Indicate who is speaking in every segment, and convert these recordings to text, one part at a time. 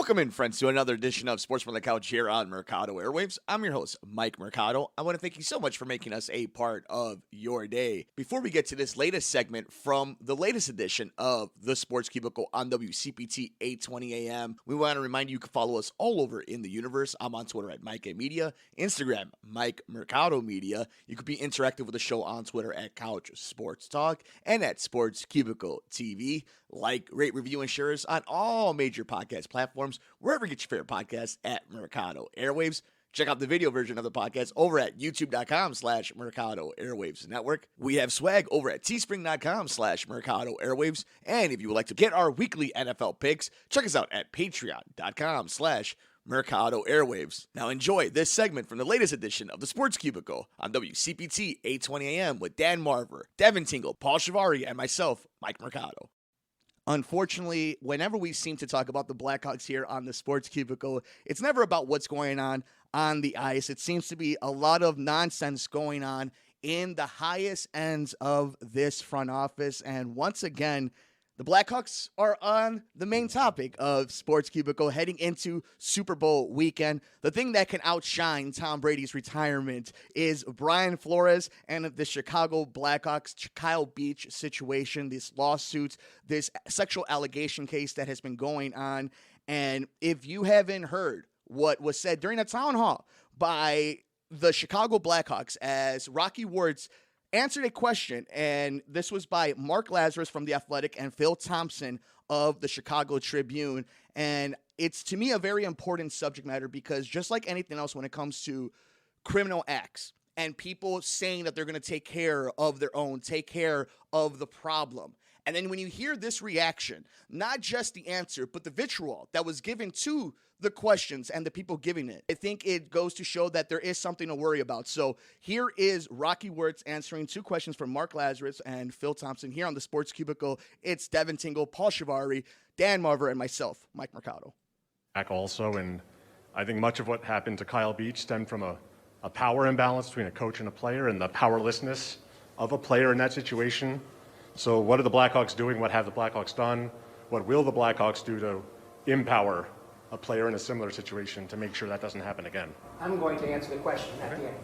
Speaker 1: Welcome in, friends, to another edition of Sports from the Couch here on Mercado Airwaves. I'm your host, Mike Mercado. I want to thank you so much for making us a part of your day. Before we get to this latest segment from the latest edition of the Sports Cubicle on WCPT 820 AM, we want to remind you can follow us all over in the universe. I'm on Twitter at Mike A Media, Instagram, Mike Mercado Media. You could be interactive with the show on Twitter at Couch Sports Talk and at Sports Cubicle TV. Like, rate, review, and share us on all major podcast platforms, wherever you get your favorite podcasts at Mercado Airwaves. Check out the video version of the podcast over at youtube.com/Mercado Airwaves Network. We have swag over at teespring.com/Mercado Airwaves. And if you would like to get our weekly NFL picks, check us out at patreon.com/Mercado Airwaves. Now enjoy this segment from the latest edition of the Sports Cubicle on WCPT 820 AM with Dan Marver, Devin Tingle, Paul Chivari, and myself, Mike Mercado. Unfortunately, whenever we seem to talk about the Blackhawks here on the Sports Cubicle, it's never about what's going on the ice. It seems to be a lot of nonsense going on in the highest ends of this front office. And once again, the Blackhawks are on the main topic of Sports Cubicle heading into Super Bowl weekend. The thing that can outshine Tom Brady's retirement is Brian Flores and the Chicago Blackhawks Kyle Beach situation, this lawsuit, this sexual allegation case that has been going on. And if you haven't heard what was said during a town hall by the Chicago Blackhawks as Rocky Wirtz answered a question, and this was by Mark Lazarus from The Athletic and Phil Thompson of the Chicago Tribune. And it's, to me, a very important subject matter because just like anything else when it comes to criminal acts and people saying that they're going to take care of their own, take care of the problem, and then when you hear this reaction, not just the answer, but the vitriol that was given to the questions and the people giving it, I think it goes to show that there is something to worry about. So here is Rocky Wirtz answering two questions from Mark Lazarus and Phil Thompson here on the Sports Cubicle. It's Devin Tingle, Paul Chivari, Dan Marver, and myself, Mike Mercado.
Speaker 2: Back also, and I think much of what happened to Kyle Beach stemmed from a power imbalance between a coach and a player and the powerlessness of a player in that situation. So what are the Blackhawks doing? What have the Blackhawks done? What will the Blackhawks do to empower a player in a similar situation to make sure that doesn't happen again?
Speaker 3: I'm going to answer the question at the end.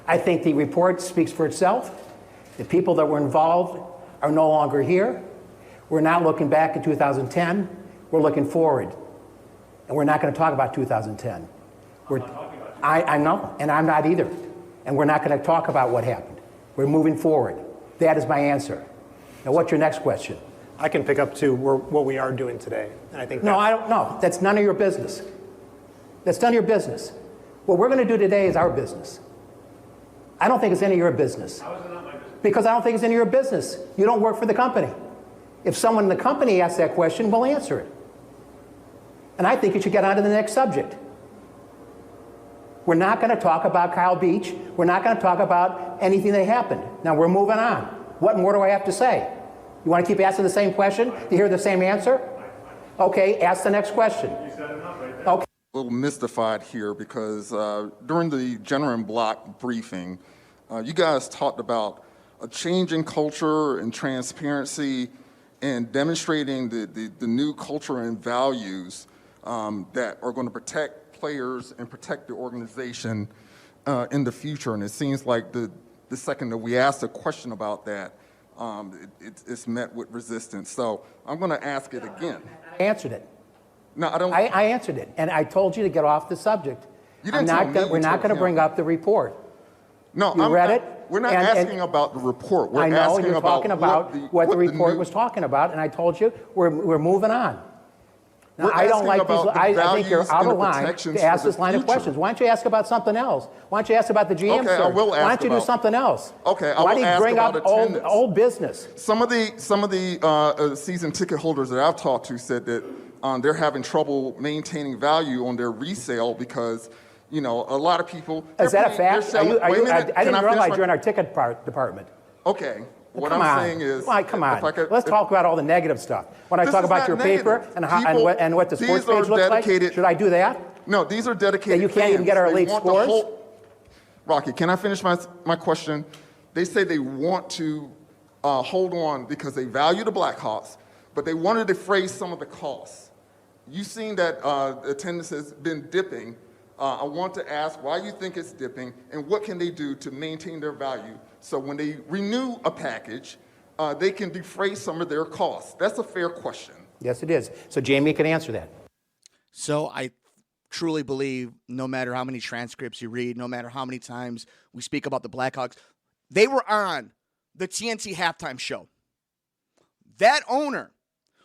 Speaker 3: I think the report speaks for itself. The people that were involved are no longer here. We're not looking back at 2010. We're looking forward. And we're not going to talk about 2010. I know, and I'm not either. And we're not going to talk about what happened. We're moving forward. That is my answer. Now, what's your next question?
Speaker 4: I can pick up to what we are doing today. And I think
Speaker 3: no, I don't know. That's none of your business. That's none of your business. What we're going to do today is our business. I don't think it's any of your business.
Speaker 2: How is it not my business?
Speaker 3: Because I don't think it's any of your business. You don't work for the company. If someone in the company asks that question, we'll answer it. And I think you should get on to the next subject. We're not going to talk about Kyle Beach. We're not going to talk about anything that happened. Now, we're moving on. What more do I have to say? You want to keep asking the same question to hear the same answer? Okay, ask the next question.
Speaker 2: You said enough right there.
Speaker 3: Okay.
Speaker 5: A little mystified here because during the Jenner and Block briefing, you guys talked about a change in culture and transparency and demonstrating the new culture and values that are going to protect players and protect the organization in the future. And it seems like the second that we asked a question about that, it's met with resistance. So I'm going to ask it again.
Speaker 3: I answered it.
Speaker 5: No, I don't.
Speaker 3: I answered it, and I told you to get off the subject.
Speaker 5: You didn't tell me.
Speaker 3: We're not going to bring up the report.
Speaker 5: No,
Speaker 3: you read it.
Speaker 5: We're not asking about the report. We're
Speaker 3: I know
Speaker 5: asking
Speaker 3: you're talking about what the report
Speaker 5: new,
Speaker 3: was talking about, and I told you we're moving on. Now,
Speaker 5: We're
Speaker 3: I don't
Speaker 5: asking
Speaker 3: like these.
Speaker 5: about the
Speaker 3: I think you're
Speaker 5: values
Speaker 3: out
Speaker 5: and
Speaker 3: of
Speaker 5: the
Speaker 3: line
Speaker 5: protections
Speaker 3: to ask
Speaker 5: for
Speaker 3: this
Speaker 5: the
Speaker 3: line of
Speaker 5: future.
Speaker 3: questions. Why don't you ask about something else? Why don't you ask about the GM
Speaker 5: Okay,
Speaker 3: search?
Speaker 5: I will ask
Speaker 3: Why don't you do
Speaker 5: about-
Speaker 3: something else?
Speaker 5: Okay, I
Speaker 3: Why
Speaker 5: will
Speaker 3: do you
Speaker 5: ask
Speaker 3: bring
Speaker 5: about
Speaker 3: up
Speaker 5: attendance.
Speaker 3: old business?
Speaker 5: Some of the season ticket holders that I've talked to said that they're having trouble maintaining value on their resale because, you know, a lot of people.
Speaker 3: Is that a fact? I didn't realize you're in
Speaker 5: our.
Speaker 3: our ticket department.
Speaker 5: Okay. What
Speaker 3: Come
Speaker 5: I'm
Speaker 3: on.
Speaker 5: saying is,
Speaker 3: Come on.
Speaker 5: if I could-
Speaker 3: Let's talk about all the negative stuff. When I
Speaker 5: This
Speaker 3: talk
Speaker 5: is
Speaker 3: about
Speaker 5: not
Speaker 3: your
Speaker 5: negative.
Speaker 3: paper and what the
Speaker 5: These
Speaker 3: sports
Speaker 5: are
Speaker 3: page looks like,
Speaker 5: dedicated-
Speaker 3: should I do that?
Speaker 5: No, these are dedicated.
Speaker 3: Yeah, you can't even
Speaker 5: fans.
Speaker 3: get our
Speaker 5: They
Speaker 3: elite
Speaker 5: want the
Speaker 3: scores?
Speaker 5: whole- Rocky, can I finish my question? They say they want to hold on because they value the Blackhawks, but they wanted to phrase some of the costs. You've seen that attendance has been dipping. I want to ask why you think it's dipping and what can they do to maintain their value so when they renew a package, they can defray some of their costs. That's a fair question.
Speaker 3: Yes, it is. So Jamie can answer that.
Speaker 1: So I truly believe no matter how many transcripts you read, no matter how many times we speak about the Blackhawks, they were on the TNT halftime show. That owner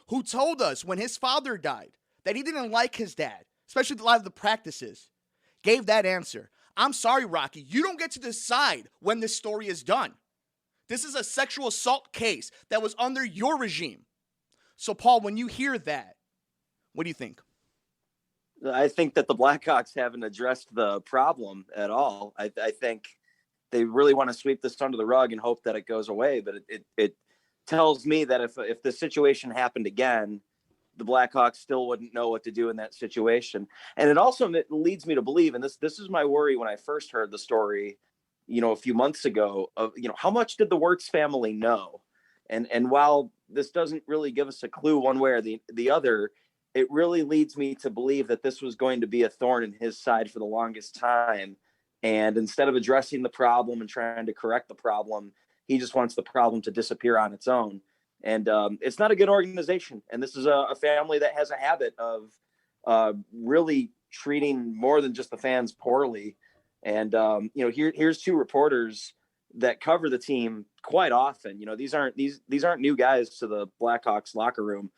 Speaker 1: who told us when his father died that he didn't like his dad, especially a lot of the practices, gave that answer. I'm sorry, Rocky, you don't get to decide when this story is done. This is a sexual assault case that was under your regime. So, Paul, when you hear that, what do you think?
Speaker 6: I think that the Blackhawks haven't addressed the problem at all. I think they really want to sweep this under the rug and hope that it goes away. But it tells me that if the situation happened again, the Blackhawks still wouldn't know what to do in that situation. And it also leads me to believe, and this is my worry when I first heard the story, a few months ago, of how much did the Wirtz family know? And while this doesn't really give us a clue one way or the other, it really leads me to believe that this was going to be a thorn in his side for the longest time. And instead of addressing the problem and trying to correct the problem, he just wants the problem to disappear on its own. And it's not a good organization. And this is a family that has a habit of really treating more than just the fans poorly. And, here's two reporters that cover the team quite often. These aren't new guys to the Blackhawks locker room.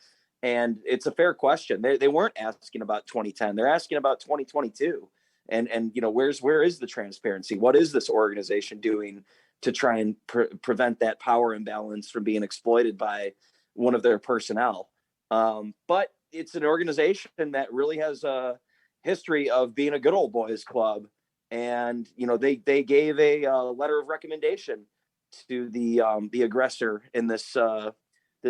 Speaker 6: And it's a fair question. They weren't asking about 2010. They're asking about 2022. And where is the transparency? What is this organization doing to try and prevent that power imbalance from being exploited by one of their personnel? But it's an organization that really has a history of being a good old boys club. And, they gave a letter of recommendation to the aggressor in this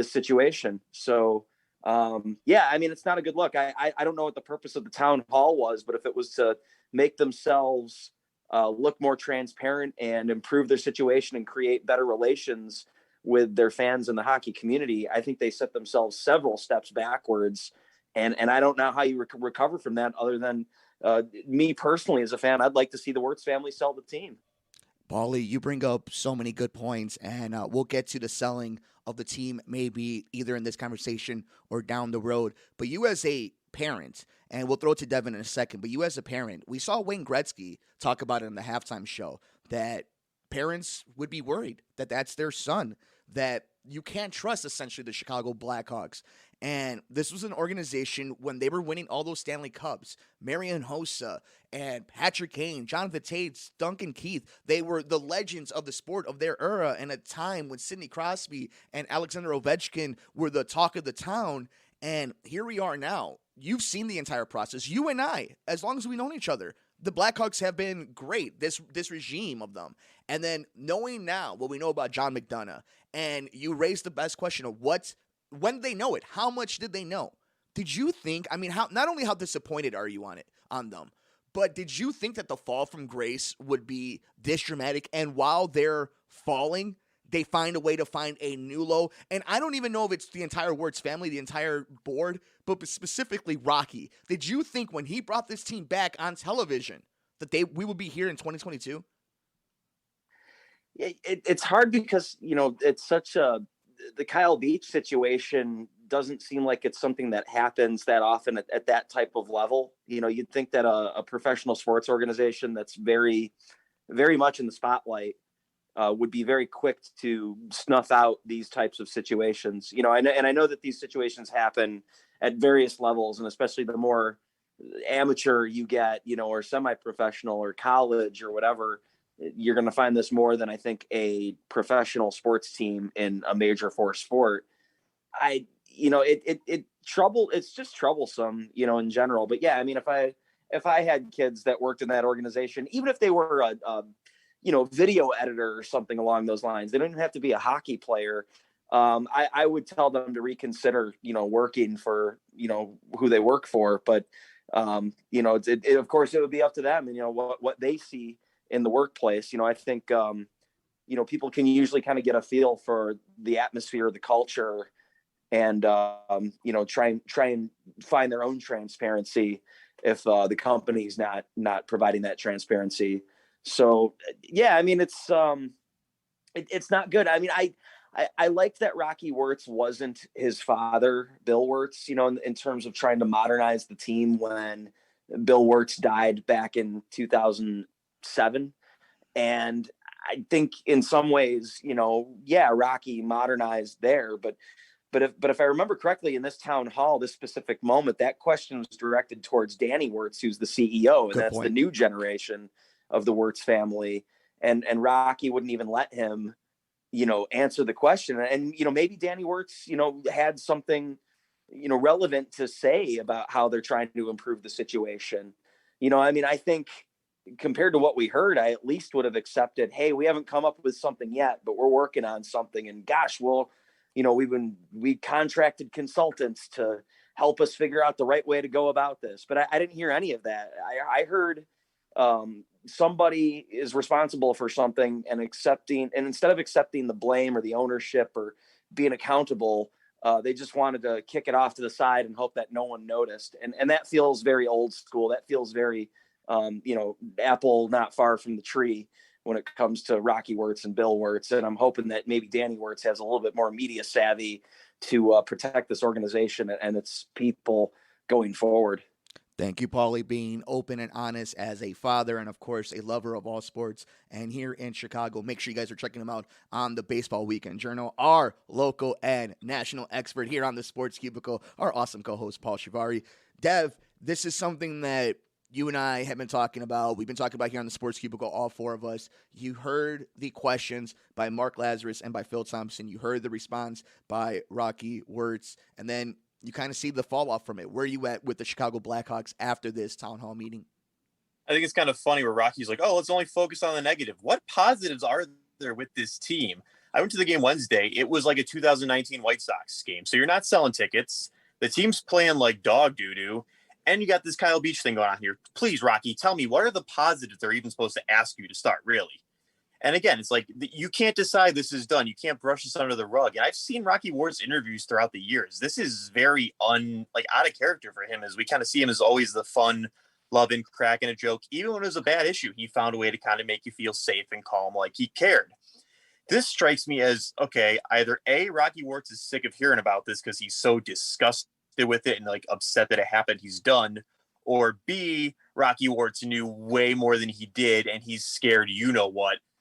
Speaker 6: situation. So, it's not a good look. I don't know what the purpose of the town hall was, but if it was to make themselves look more transparent and improve their situation and create better relations with their fans and the hockey community, I think they set themselves several steps backwards. And I don't know how you recover from that other than me personally as a fan. I'd like to see the Wirtz family sell the team.
Speaker 1: Paulie, you bring up so many good points, and we'll get to the selling of the team maybe either in this conversation or down the road. But you as a parent, and we'll throw it to Devin in a second, but you as a parent, we saw Wayne Gretzky talk about it in the halftime show, that parents would be worried that that's their son, that you can't trust essentially the Chicago Blackhawks. And this was an organization when they were winning all those Stanley Cups, Marian Hossa and Patrick Kane, Jonathan Tate, Duncan Keith. They were the legends of the sport of their era, and a time when Sidney Crosby and Alexander Ovechkin were the talk of the town. And here we are now. You've seen the entire process. You and I, as long as we've known each other, the Blackhawks have been great, this regime of them. And then knowing now what we know about John McDonough, and you raised the best question of when did they know it? How much did they know? Did you think, not only how disappointed are you on them, but did you think that the fall from grace would be this dramatic? And while they're falling, they find a way to find a new low. And I don't even know if it's the entire Wirtz family, the entire board, but specifically Rocky. Did you think when he brought this team back on television that we would be here in 2022?
Speaker 6: It's hard because, it's such the Kyle Beach situation doesn't seem like it's something that happens that often at that type of level. You'd think that a professional sports organization that's very, very much in the spotlight would be very quick to snuff out these types of situations. I know that these situations happen at various levels, and especially the more amateur you get, or semi-professional or college or whatever, you're going to find this more than I think a professional sports team in a major force sport. It's just troublesome, in general. But yeah, if I had kids that worked in that organization, even if they were a video editor or something along those lines, they don't even have to be a hockey player. I would tell them to reconsider, working for, who they work for. But, of course it would be up to them and, what they see in the workplace. I think, people can usually kind of get a feel for the atmosphere, the culture, and try and find their own transparency if the company's not providing that transparency. So yeah, I mean, it's not good. I mean, I liked that Rocky Wirtz wasn't his father, Bill Wirtz, in terms of trying to modernize the team when Bill Wirtz died back in 2007. And I think in some ways, Rocky modernized there, but if I remember correctly, in this town hall, this specific moment, that question was directed towards Danny Wirtz, who's the CEO, and
Speaker 1: Good
Speaker 6: that's
Speaker 1: point.
Speaker 6: the new generation of the Wirtz family. And Rocky wouldn't even let him, answer the question. And, maybe Danny Wirtz, had something, relevant to say about how they're trying to improve the situation. I mean, I think compared to what we heard, I at least would have accepted, hey, we haven't come up with something yet, but we're working on something. And gosh, we contracted consultants to help us figure out the right way to go about this. But I didn't hear any of that. I heard somebody is responsible for something and instead of accepting the blame or the ownership or being accountable, they just wanted to kick it off to the side and hope that no one noticed. And that feels very old school. That feels very, apple not far from the tree when it comes to Rocky Wirtz and Bill Wirtz. And I'm hoping that maybe Danny Wirtz has a little bit more media savvy to protect this organization and its people going forward.
Speaker 1: Thank you, Paulie, being open and honest as a father and, of course, a lover of all sports. And here in Chicago, make sure you guys are checking him out on the Baseball Weekend Journal, our local and national expert here on the Sports Cubicle, our awesome co-host, Paul Chivari. Dev, this is something that you and I have been talking about. We've been talking about here on the Sports Cubicle, all four of us. You heard the questions by Mark Lazarus and by Phil Thompson. You heard the response by Rocky Wirtz. And then you kind of see the fall off from it. Where are you at with the Chicago Blackhawks after this town hall meeting?
Speaker 7: I think it's kind of funny where Rocky's like, oh, let's only focus on the negative. What positives are there with this team? I went to the game Wednesday. It was like a 2019 White Sox game. So you're not selling tickets. The team's playing like dog doo-doo. And you got this Kyle Beach thing going on here. Please, Rocky, tell me, what are the positives they're even supposed to ask you to start, really? And again, it's like you can't decide this is done. You can't brush this under the rug. And I've seen Rocky Wirtz interviews throughout the years. This is very out of character for him, as we kind of see him as always the fun, loving, cracking a joke. Even when it was a bad issue, he found a way to kind of make you feel safe and calm, like he cared. This strikes me as, okay, either A, Rocky Wirtz is sick of hearing about this because he's so disgusted with it and like upset that it happened, he's done, or B, Rocky Wirtz knew way more than he did and he's scared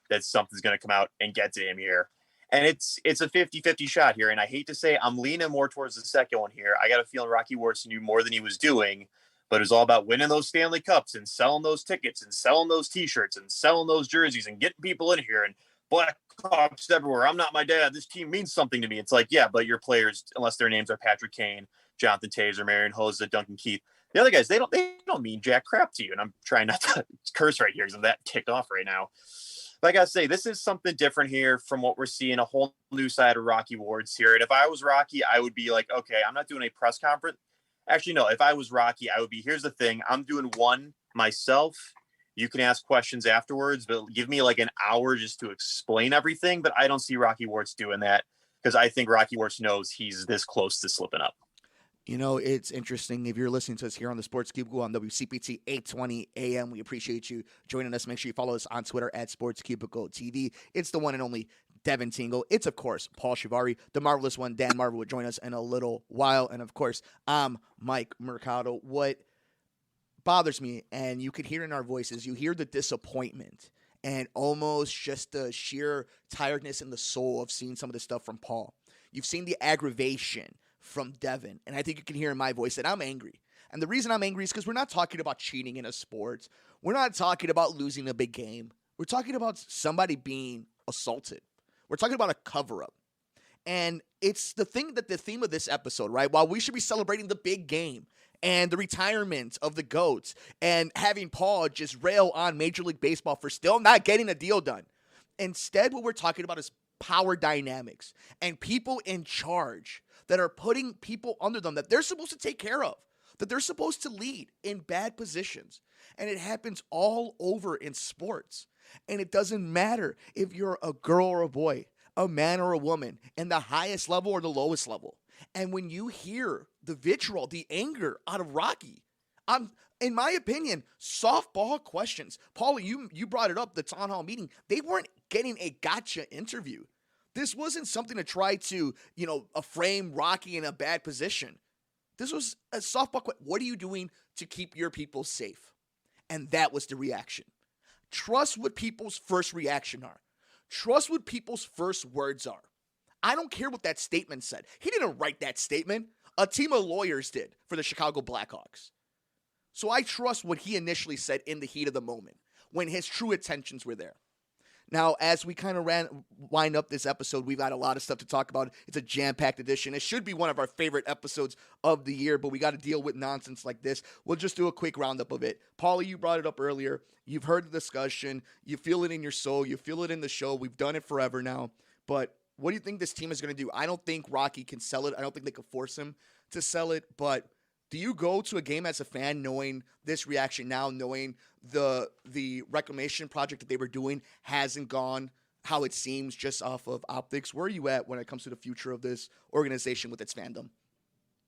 Speaker 7: that something's going to come out and get to him here. And it's a 50-50 shot here, and I hate to say I'm leaning more towards the second one here. I got a feeling Rocky Wirtz knew more than he was doing, but it was all about winning those Stanley Cups and selling those tickets and selling those T-shirts and selling those jerseys and getting people in here and Blackhawks everywhere. I'm not my dad. This team means something to me. It's like, yeah, but your players, unless their names are Patrick Kane, Jonathan Taves, Marion Hossa, Duncan Keith, the other guys, they don't mean jack crap to you. And I'm trying not to curse right here because I'm that ticked off right now. But I gotta say, this is something different here from what we're seeing, a whole new side of Rocky Wirtz here. And if I was Rocky, I would be like, okay, I'm not doing a press conference. Actually, no, if I was Rocky, I would be, here's the thing. I'm doing one myself. You can ask questions afterwards, but give me like an hour just to explain everything. But I don't see Rocky Wirtz doing that because I think Rocky Wirtz knows he's this close to slipping up.
Speaker 1: You know, it's interesting. If you're listening to us here on the Sports Cubicle on WCPT 820 AM, we appreciate you joining us. Make sure you follow us on Twitter at Sports Cubicle TV. It's the one and only Devin Tingle. It's, of course, Paul Chivari. The marvelous one, Dan Marver, will join us in a little while. And, of course, I'm Mike Mercado. What bothers me, and you could hear in our voices, you hear the disappointment and almost just the sheer tiredness in the soul of seeing some of the stuff from Paul. You've seen the aggravation from Devin, and I think you can hear in my voice that I'm angry. And the reason I'm angry is because we're not talking about cheating in a sport. We're not talking about losing a big game. We're talking about somebody being assaulted. We're talking about a cover-up. And it's the theme of this episode, right? While we should be celebrating the big game and the retirement of the GOATs and having Paul just rail on Major League Baseball for still not getting a deal done. Instead, what we're talking about is power dynamics and people in charge that are putting people under them that they're supposed to take care of, that they're supposed to lead in bad positions. And it happens all over in sports. And it doesn't matter if you're a girl or a boy, a man or a woman, in the highest level or the lowest level. And when you hear the vitriol, the anger out of Rocky, in my opinion, softball questions. Paulie, you brought it up, the town hall meeting. They weren't getting a gotcha interview. This wasn't something to try to, frame Rocky in a bad position. This was a softball question. What are you doing to keep your people safe? And that was the reaction. Trust what people's first reaction are. Trust what people's first words are. I don't care what that statement said. He didn't write that statement. A team of lawyers did for the Chicago Blackhawks. So I trust what he initially said in the heat of the moment when his true intentions were there. Now, as we kind of wind up this episode, we've got a lot of stuff to talk about. It's a jam-packed edition. It should be one of our favorite episodes of the year, but we got to deal with nonsense like this. We'll just do a quick roundup of it. Paulie, you brought it up earlier. You've heard the discussion. You feel it in your soul. You feel it in the show. We've done it forever now. But what do you think this team is going to do? I don't think Rocky can sell it. I don't think they can force him to sell it, but do you go to a game as a fan knowing this reaction now, knowing the reclamation project that they were doing hasn't gone how it seems just off of optics? Where are you at when it comes to the future of this organization with its fandom?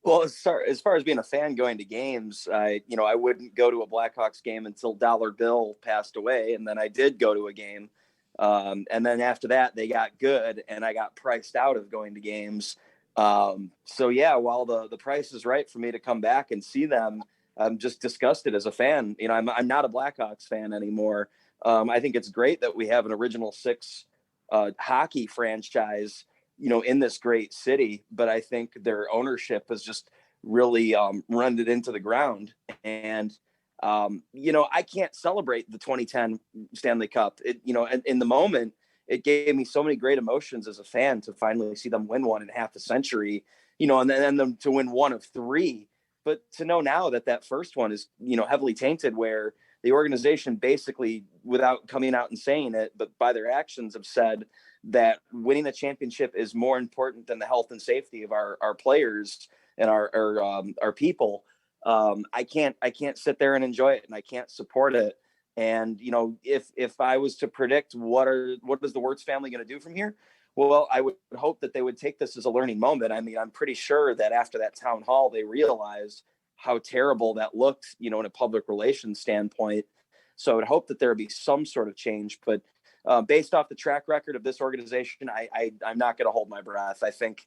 Speaker 6: Well, as far as being a fan going to games, I wouldn't go to a Blackhawks game until Dollar Bill passed away, and then I did go to a game, and then after that they got good, and I got priced out of going to games. So yeah, while the price is right for me to come back and see them, I'm just disgusted as a fan. I'm not a Blackhawks fan anymore. I think it's great that we have an Original Six hockey franchise, in this great city, but I think their ownership has just really run it into the ground. And I can't celebrate the 2010 Stanley Cup. In the moment, it gave me so many great emotions as a fan to finally see them win one in half a century, and then them to win one of three. But to know now that first one is, heavily tainted, where the organization basically, without coming out and saying it, but by their actions, have said that winning a championship is more important than the health and safety of our players and our people. I can't sit there and enjoy it, and I can't support it. And, if I was to predict what is the Wirtz family going to do from here? Well, I would hope that they would take this as a learning moment. I mean, I'm pretty sure that after that town hall, they realized how terrible that looked, in a public relations standpoint. So I would hope that there would be some sort of change. But based off the track record of this organization, I'm not going to hold my breath. I think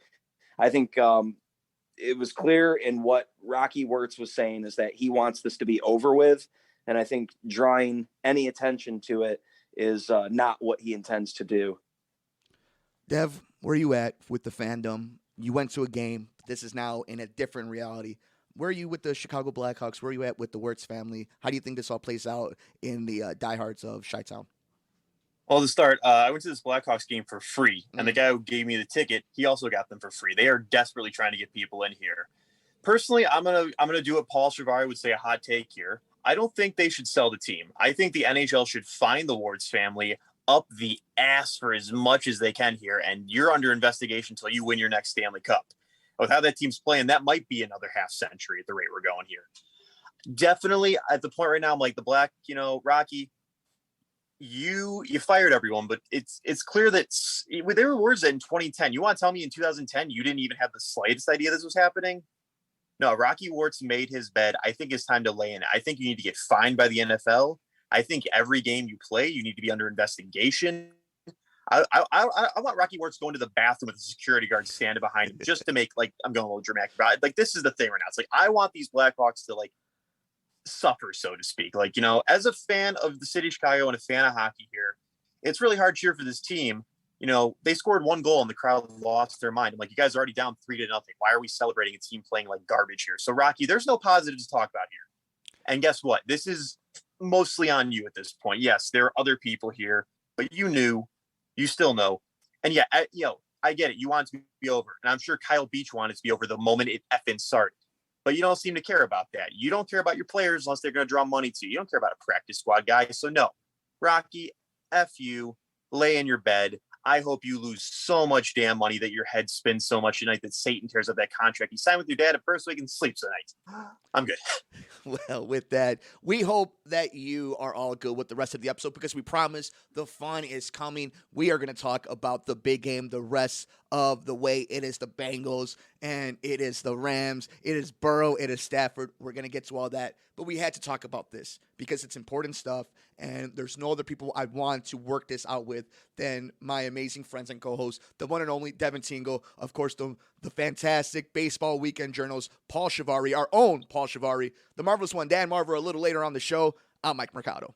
Speaker 6: it was clear in what Rocky Wirtz was saying is that he wants this to be over with. And I think drawing any attention to it is not what he intends to do.
Speaker 1: Dev, where are you at with the fandom? You went to a game. This is now in a different reality. Where are you with the Chicago Blackhawks? Where are you at with the Wirtz family? How do you think this all plays out in the diehards of Chi-Town?
Speaker 7: Well, to start, I went to this Blackhawks game for free, and the guy who gave me the ticket, he also got them for free. They are desperately trying to get people in here. Personally, I'm gonna do what Paul Chivari would say, a hot take here. I don't think they should sell the team. I think the NHL should find the Wirtz family up the ass for as much as they can here, and you're under investigation until you win your next Stanley Cup. With how that team's playing, that might be another half century at the rate we're going here. Definitely at the point right now, I'm like Rocky, you fired everyone, but it's clear that there were words that in 2010, you want to tell me in 2010 you didn't even have the slightest idea this was happening? No, Rocky Wirtz made his bed. I think it's time to lay in it. I think you need to get fined by the NFL. I think every game you play, you need to be under investigation. I want Rocky Wirtz going to the bathroom with a security guard standing behind him just to make, I'm going a little dramatic about it. This is the thing right now. It's I want these Blackhawks to suffer, so to speak. As a fan of the city of Chicago and a fan of hockey here, it's really hard to cheer for this team. They scored one goal and the crowd lost their mind. I'm you guys are already down 3-0. Why are we celebrating a team playing like garbage here? So Rocky, there's no positives to talk about here. And guess what? This is mostly on you at this point. Yes, there are other people here, but you still know. And yeah, I get it. You want it to be over. And I'm sure Kyle Beach wanted it to be over the moment it effing started. But you don't seem to care about that. You don't care about your players unless they're going to draw money to you. You don't care about a practice squad guy. So no, Rocky, F you, lay in your bed. I hope you lose so much damn money that your head spins so much tonight that Satan tears up that contract. You signed with your dad at first so he can sleep tonight. I'm good.
Speaker 1: Well, with that, we hope that you are all good with the rest of the episode because we promise the fun is coming. We are going to talk about the big game the rest of the way. It is the Bengals and it is the Rams. It is Burrow. It is Stafford. We're going to get to all that. But we had to talk about this because it's important stuff. And there's no other people I want to work this out with than my amazing friends and co-hosts, the one and only Devin Tingle, of course, the fantastic Baseball Weekend Journal's Paul Chivari, our own Paul Chivari, the marvelous one, Dan Marver, a little later on the show. I'm Mike Mercado.